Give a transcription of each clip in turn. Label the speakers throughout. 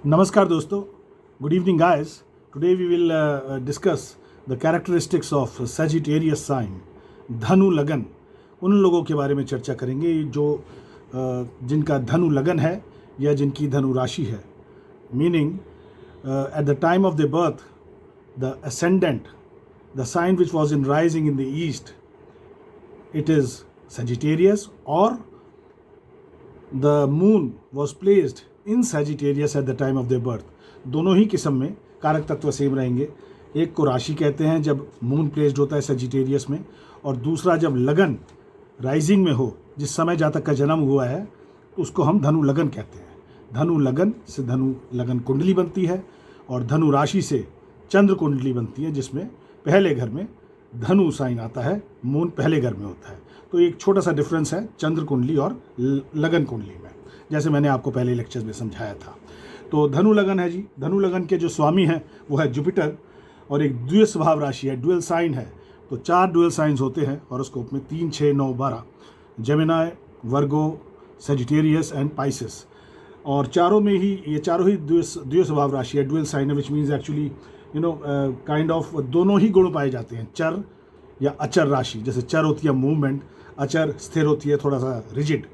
Speaker 1: Namaskar दोस्तों, good evening guys. Today we will discuss the characteristics of Sagittarius sign, धनु लगन. उन लोगों के बारे में चर्चा करेंगे जो जिनका धनु लगन है या जिनकी धनु राशि है. Meaning at the time of their birth, the ascendant, the sign which was in rising in the east, it is Sagittarius, or the moon was placed in Sagittarius at the time of their birth. दोनों ही किस्म में कारक तत्व same रहेंगे. एक को राशि कहते हैं जब मून प्लेस्ड होता है Sagittarius में, और दूसरा जब लगन राइजिंग में हो, जिस समय जातक का जन्म हुआ है उसको हम धनु लगन कहते हैं. धनु लगन से धनु लगन कुंडली बनती है और धनु राशि से चंद्र कुंडली बनती है, जिसमें पहले घर में धनु साइन आता है, मून पहले घर में होता है. तो एक छोटा सा डिफरेंस है चंद्र कुंडली और लगन कुंडली में, जैसे मैंने आपको पहले लेक्चर्स में समझाया था. तो धनु लगन है जी. धनु लगन के जो स्वामी हैं वो है जुपिटर, और एक द्वितीय स्वभाव राशि है, डुअल साइन है. तो 4 डुअल साइंस होते हैं हॉरोस्कोप में, 3, 6, 9, 12, Gemini, Virgo, Sagittarius and Pisces. और चारों में ही ये चारों ही द्वितीय स्वभाव राशि है, डुअल साइन है, which means actually kind of दोनों ही गुण पाए जाते हैं. चर या अचर राशि, जैसे चर होती है मूवमेंट, अचर स्थिर होती है थोड़ा सा रिजिड.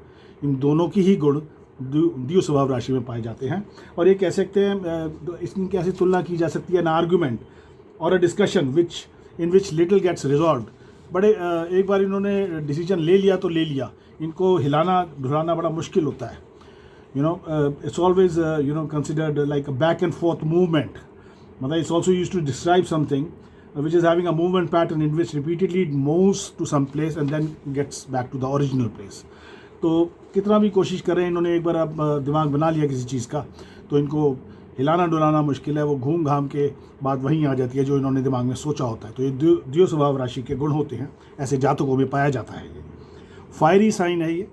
Speaker 1: इन दोनों की ही गुण द्वितीय स्वभाव राशि में पाए जाते हैं. और ये कह सकते हैं, इसकी कैसे तुलना की जा सकती है, एन आर्गूमेंट और a discussion in which little gets resolved. बड़े एक बार इन्होंने डिसीजन ले लिया तो ले लिया, इनको हिलाना ढुलाना बड़ा मुश्किल होता है. It's always considered like a back and forth movement. मतलब it's also use to describe something which is having a movement pattern in which repeatedly it moves to some place and then gets back to the original place. तो कितना भी कोशिश करें, इन्होंने एक बार अब दिमाग बना लिया किसी चीज़ का, तो इनको हिलाना डुलाना मुश्किल है. वो घूम घाम के बात वहीं आ जाती है जो इन्होंने दिमाग में सोचा होता है. तो ये द्वितीय स्वभाव राशि के गुण होते हैं, ऐसे जातकों में पाया जाता है. ये फायरी साइन है, ये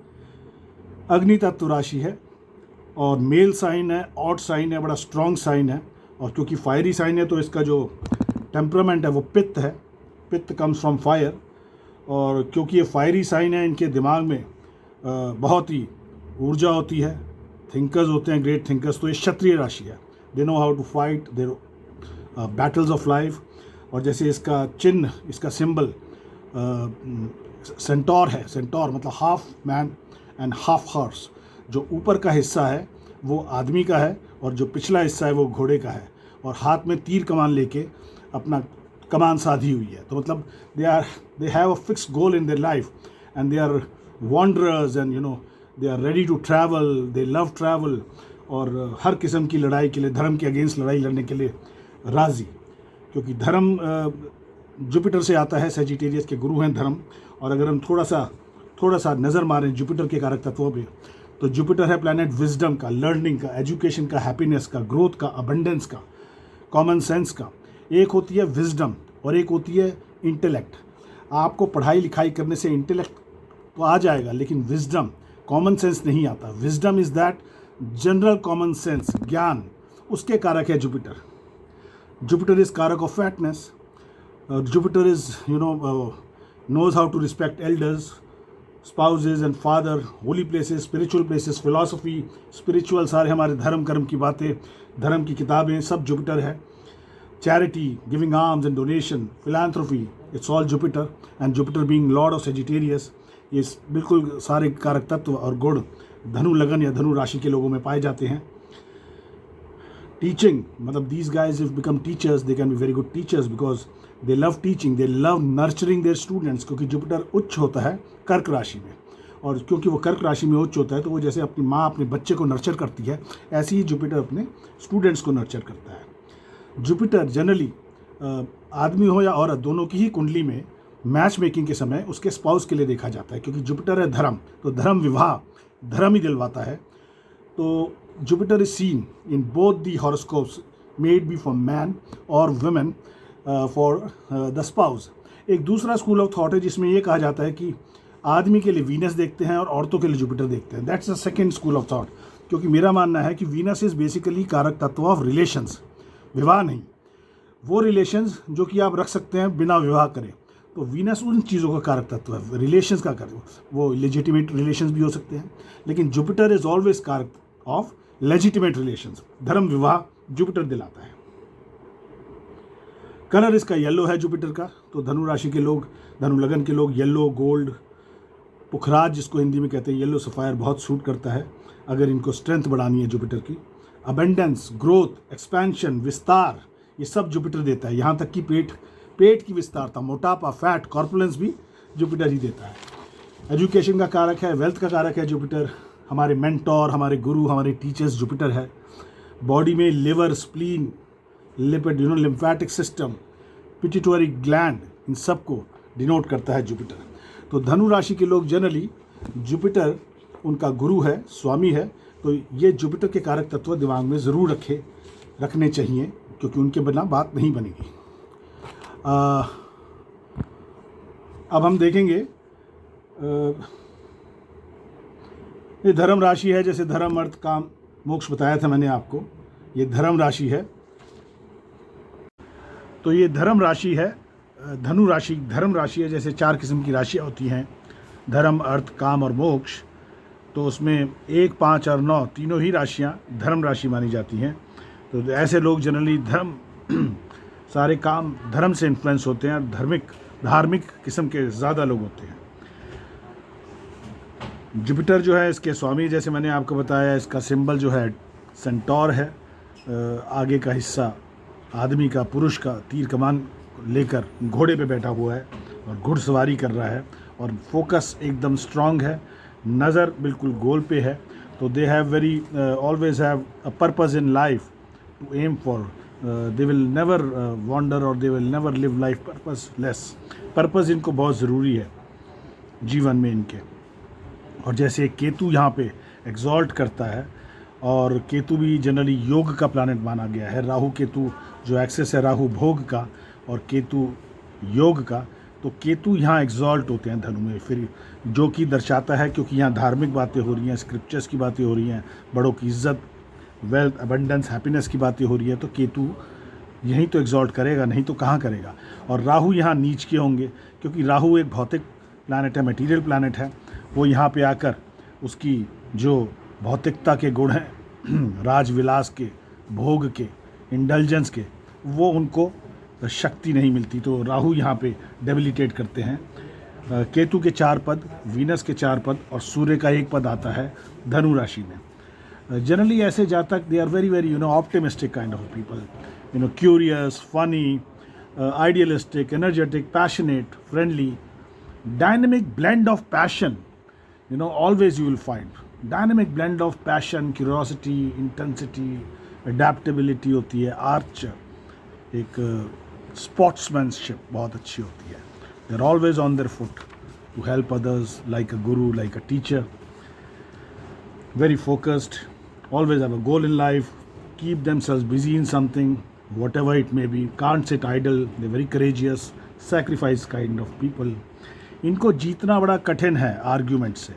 Speaker 1: अग्नि तत्व राशि है, और मेल साइन है, ऑड साइन है, बड़ा स्ट्रॉन्ग साइन है. और क्योंकि फायरी साइन है तो इसका जो टेम्परामेंट है वो पित्त है. पित्त कम्स फ्रॉम फायर. और क्योंकि ये फायरी साइन है, इनके दिमाग में बहुत ही ऊर्जा होती है, थिंकर्स होते हैं, ग्रेट थिंकर्स. तो ये क्षत्रिय राशि है. They know how to fight their battles of life. और जैसे इसका चिन्ह, इसका सिंबल सेंटोर है. सेंटोर मतलब half man and half horse. जो ऊपर का हिस्सा है वो आदमी का है और जो पिछला हिस्सा है वो घोड़े का है. और हाथ में तीर कमान लेके अपना कमान साधी हुई है. तो मतलब they have a fixed goal in their life and they are wanderers and they are ready to travel, they love travel. और हर किस्म की लड़ाई के लिए, धर्म के अगेंस्ट लड़ाई लड़ने के लिए राज़ी. क्योंकि धर्म जुपिटर से आता है, सेजिटेरियस के गुरु हैं धर्म. और अगर हम थोड़ा सा नज़र मारें जुपिटर के कारक तत्वों पे, तो जुपिटर है प्लैनेट विजडम का, लर्निंग का, एजुकेशन का, हैप्पीनेस का, ग्रोथ का, अबंडेंस का, कॉमन सेंस का. एक होती है विजडम और एक होती है इंटेलेक्ट. आपको पढ़ाई लिखाई करने से इंटेलेक्ट तो आ जाएगा, लेकिन विजडम, कॉमन सेंस नहीं आता. Wisdom is that general common sense, ज्ञान, उसके कारक है जुपिटर. जुपिटर इज़ कारक of fatness. Jupiter is knows how to respect elders, spouses and father, holy places, spiritual places, philosophy, spiritual, सारे हमारे धर्म कर्म की बातें, धर्म की किताबें, सब जुपिटर है. Charity, giving alms and donation, philanthropy, it's all Jupiter. And Jupiter being Lord of Sagittarius, ये बिल्कुल सारे कारक तत्व और गुण धनु लगन या धनु राशि के लोगों में पाए जाते हैं. टीचिंग, मतलब these guys if become teachers, they can be very good teachers because they love teaching, they love nurturing their students. क्योंकि जुपिटर उच्च होता है कर्क राशि में, और क्योंकि वो कर्क राशि में उच्च होता है तो वो जैसे अपनी माँ अपने बच्चे को नर्चर करती है, ऐसे ही जुपिटर अपने स्टूडेंट्स को नर्चर करता है. जुपिटर जनरली आदमी हो या औरत, दोनों की ही कुंडली में मैच मेकिंग के समय उसके स्पाउस के लिए देखा जाता है. क्योंकि जुपिटर है धर्म, तो धर्म विवाह, धर्म ही दिलवाता है. तो Jupiter is seen in both the horoscopes, made be for man और वुमेन फॉर द स्पाउस. एक दूसरा स्कूल ऑफ थॉट है जिसमें ये कहा जाता है कि आदमी के लिए वीनस देखते हैं और औरतों के लिए जुपिटर देखते हैं. That's the second school of thought. क्योंकि मेरा मानना है कि वीनस इज़ बेसिकली कारक तत्व ऑफ रिलेशंस, विवाह नहीं. वो रिलेशंस जो कि आप रख सकते हैं बिना विवाह करें. तो वीनस उन चीज़ों का कारक तत्व है, रिलेशंस का कारक. वो लेजिटिमेट रिलेशंस भी हो सकते हैं, लेकिन जुपिटर इज ऑलवेज कारक ऑफ लेजिटिमेट रिलेशंस, धर्म विवाह जुपिटर दिलाता है। कलर इसका येलो है जुपिटर का, तो धनु राशि के लोग, धनु लगन के लोग येलो, गोल्ड, पुखराज जिसको हिंदी में कहते हैं येलो सफ़ायर बहुत सूट करता है अगर इनको स्ट्रेंथ बढ़ानी है जुपिटर की। अबेंडेंस, ग्रोथ, एक्सपेंशन, विस्तार, ये सब जुपिटर देता है। यहाँ तक कि पेट की विस्तारता, मोटापा, फैट, कॉर्पुलेंस भी जुपिटर ही देता है। एजुकेशन का कारक है, वेल्थ का कारक है जुपिटर। हमारे मेंटोर, हमारे गुरु, हमारे टीचर्स जुपिटर है। बॉडी में liver, spleen, lipid, lymphatic system, pituitary gland, इन सब को डिनोट करता है जुपिटर। तो धनु राशि के लोग जनरली जुपिटर उनका गुरु है, स्वामी है, तो ये जुपिटर के कारक तत्व दिमाग में ज़रूर रखने चाहिए, क्योंकि उनके बिना बात नहीं बनेगी। अब हम देखेंगे, ये धर्म राशि है, जैसे धर्म, अर्थ, काम, मोक्ष बताया था मैंने आपको, ये धर्म राशि है। तो ये धर्म राशि है, धनु राशि धर्म राशि है। जैसे 4 किस्म की राशियाँ होती हैं, धर्म, अर्थ, काम और मोक्ष। तो उसमें 1, 5 और 9 तीनों ही राशियाँ धर्म राशि मानी जाती हैं। तो ऐसे लोग जनरली सारे काम धर्म से इन्फ्लुएंस होते हैं और धार्मिक किस्म के ज़्यादा लोग होते हैं। जुपिटर जो है इसके स्वामी, जैसे मैंने आपको बताया, इसका सिंबल जो है सेंटोर है। आगे का हिस्सा आदमी का, पुरुष का, तीर कमान लेकर घोड़े पे बैठा हुआ है और घुड़सवारी कर रहा है, और फोकस एकदम स्ट्रांग है, नज़र बिल्कुल गोल पे है। तो they have very always have a purpose in life to aim for, they will never wander और they will never live life purposeless. Purpose इनको बहुत ज़रूरी है जीवन में इनके। और जैसे केतु यहाँ पे एग्जॉल्ट करता है, और केतु भी जनरली योग का प्लैनेट माना गया है। राहु केतु जो एक्सेस है, राहु भोग का और केतु योग का, तो केतु यहाँ एग्जॉल्ट होते हैं धनु में, फिर जो कि दर्शाता है, क्योंकि यहाँ धार्मिक बातें हो रही हैं, स्क्रिप्चर्स की बातें हो रही हैं, बड़ों की इज्जत, वेल्थ, अबंडेंस, हैप्पीनेस की बातें हो रही है, तो केतु यहीं तो एग्जॉल्ट करेगा, नहीं तो कहाँ करेगा। और राहु यहाँ नीच के होंगे, क्योंकि राहु एक भौतिक प्लैनेट है, मटीरियल प्लैनेट है। वो यहाँ पे आकर उसकी जो भौतिकता के गुण हैं, राजविलास के, भोग के, इंडल्जेंस के, वो उनको शक्ति नहीं मिलती, तो राहु यहाँ पे डेबिलिटेट करते हैं। केतु के 4 पद, वीनस के 4 पद और सूर्य का 1 पद आता है धनु राशि में। जनरली ऐसे जातक, they are very optimistic kind of people, curious, funny, idealistic, energetic, passionate, friendly, dynamic blend of passion, always you will find dynamic blend of passion, curiosity, intensity, adaptability होती है, आर्च, एक स्पोर्ट्समैनशिप बहुत अच्छी होती है। they are always on their foot to help others, like a guru, like a teacher, very focused, always have a goal in life, keep themselves busy in something, whatever it may be, can't sit idle, they're very courageous, sacrifice kind of people। इनको जीतना बड़ा कठिन है argument से,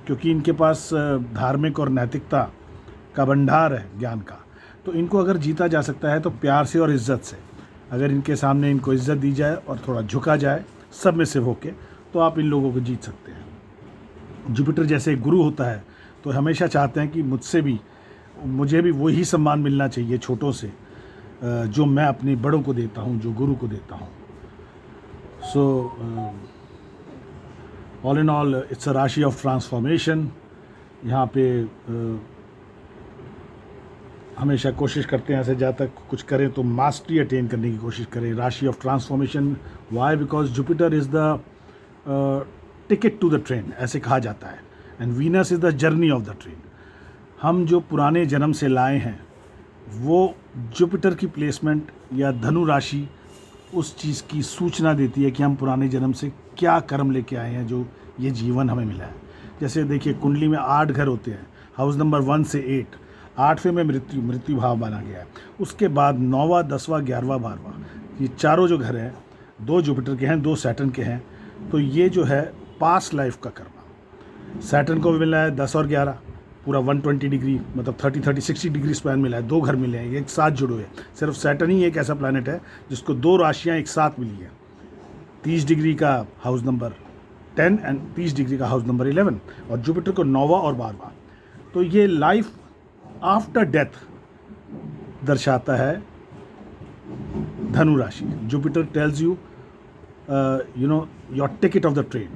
Speaker 1: क्योंकि इनके पास धार्मिक और नैतिकता का भंडार है ज्ञान का। तो इनको अगर जीता जा सकता है तो प्यार से और इज़्ज़त से। अगर इनके सामने इनको इज़्ज़त दी जाए और थोड़ा झुका जाए सबमिसिव होके, तो आप इन लोगों को जीत सकते हैं। जुपिटर जैसे एक गुरु होता है, तो हमेशा चाहते हैं कि मुझे भी वही सम्मान मिलना चाहिए छोटों से जो मैं अपने बड़ों को देता हूँ, जो गुरु को देता हूँ। So all in all it's a राशि ऑफ ट्रांसफॉर्मेशन। यहाँ पे हमेशा कोशिश करते हैं ऐसे जातक कुछ करें तो मास्टरी अटेन करने की कोशिश करें। राशि of transformation, why? Because Jupiter is the ticket to the train, ऐसे कहा जाता है, and Venus is the journey of the train. हम जो पुराने जन्म से लाए हैं, वो जुपिटर की प्लेसमेंट या धनु राशि उस चीज़ की सूचना देती है कि हम पुराने जन्म से क्या कर्म लेके आए हैं, जो ये जीवन हमें मिला है। जैसे देखिए, कुंडली में 8 घर होते हैं, हाउस नंबर 1 से 8, 8वें में मृत्यु भाव माना गया है। उसके बाद 9वां, 10वां, 11वां, 12वां, ये चारों जो घर हैं, 2 जुपिटर के हैं, 2 सैटर्न के हैं। तो ये जो है पास्ट लाइफ का कर्म। सैटर्न को भी मिला है 10 और 11, पूरा 120 डिग्री, मतलब 30-60 डिग्री स्पैन मिला है। 2 घर मिले हैं, एक साथ जुड़े हुए। सिर्फ सैटर्न ही एक ऐसा प्लैनेट है जिसको 2 राशियाँ एक साथ मिली हैं, 30 डिग्री का हाउस नंबर 10 एंड 30 डिग्री का हाउस नंबर 11, और जुपिटर को 9वां और 12वां। तो ये लाइफ आफ्टर डेथ दर्शाता है धनु राशि. Jupiter tells you your ticket of the train,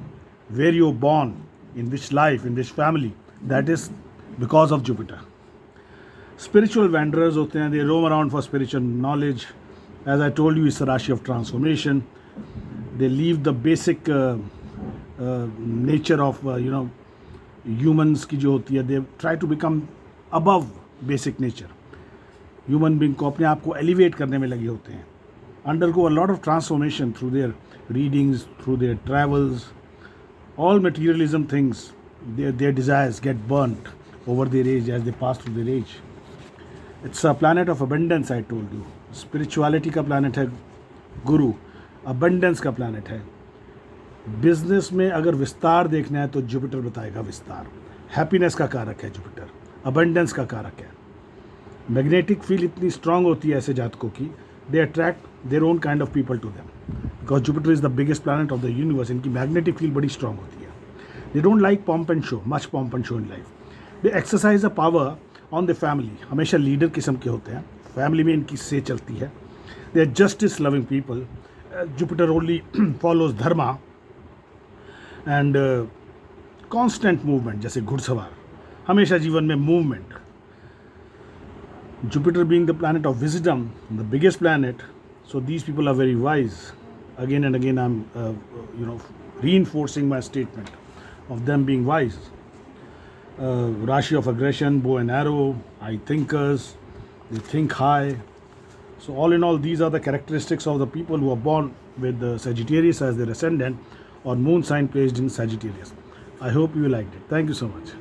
Speaker 1: where you're born, in which life, in which family. That is because of Jupiter. Spiritual wanderers होते हैं, they roam around for spiritual knowledge. As I told you, it's a Rashi of transformation. They leave the basic nature of humans की जो होती है, they try to become above basic nature. Human being को अपने आप को elevate करने में लगे होते हैं, undergo a lot of transformation through their readings, through their travels. All materialism things, their desires get burnt over their age as they pass through their age. It's a planet of abundance, I told you. Spirituality का planet है गुरु, abundance का planet है. Business में अगर विस्तार देखना है तो जुपिटर बताएगा विस्तार. हैप्पीनेस का कारक है जुपिटर, अबंडेंस का कारक है. मैग्नेटिक फील्ड इतनी स्ट्रांग होती है ऐसे जातकों की, they attract their own kind of people to them, because Jupiter is the biggest planet of the universe. इनकी मैग्नेटिक फील्ड बड़ी स्ट्रांग होती है. They don't like pomp and show, much pomp and show in life. They exercise a power on the family, हमेशा leader किस्म के होते हैं, family में इनकी से चलती है. They are justice loving people. Jupiter only follows dharma and constant movement, जैसे घुड़सवार, हमेशा जीवन में movement. Jupiter being the planet of wisdom, the biggest planet, so these people are very wise. Again and again I'm reinforcing my statement of them being wise. Rashi of aggression, bow and arrow, high thinkers, they think high. So all in all, these are the characteristics of the people who are born with Sagittarius as their ascendant or moon sign placed in Sagittarius. I hope you liked it. Thank you so much.